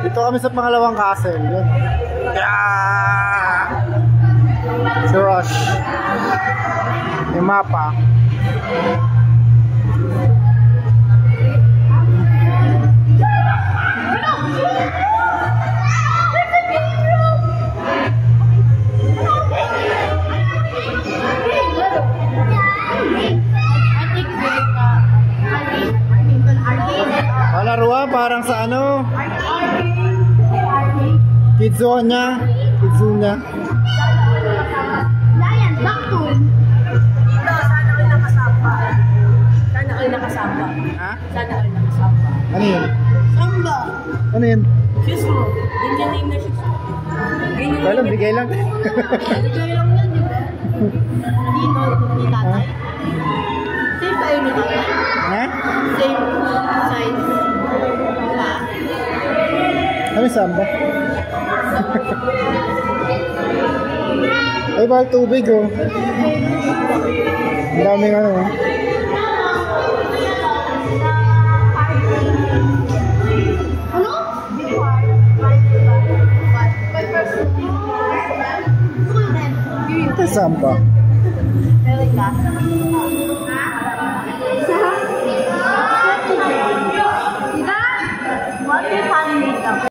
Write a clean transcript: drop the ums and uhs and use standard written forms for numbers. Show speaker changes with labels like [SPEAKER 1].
[SPEAKER 1] Dito kami sa pangalawang castle. Yun. Yeah! Si Rush. May mapa. Laruan parang sa ano? Kidzona. Kidzona.
[SPEAKER 2] Lion, Blackpool. Dito, sana all nakasamba. Sana all nakasamba.
[SPEAKER 1] Ha?
[SPEAKER 2] Sana all nakasamba.
[SPEAKER 1] Ano yun?
[SPEAKER 2] Samba.
[SPEAKER 1] Ano yun?
[SPEAKER 2] Shoes mo. Yun yung name na shoes mo.
[SPEAKER 1] Kala, bigay lang.
[SPEAKER 2] Bigay lang yan, di ba? Dito, ni tatay. Same ba yun ni tatay?
[SPEAKER 1] Ha?
[SPEAKER 2] Same size.
[SPEAKER 1] Ano samba? Ay, bakit tubig oh? Ang daming ano oh.
[SPEAKER 2] Ano?
[SPEAKER 1] Ito samba.
[SPEAKER 2] Meron ka?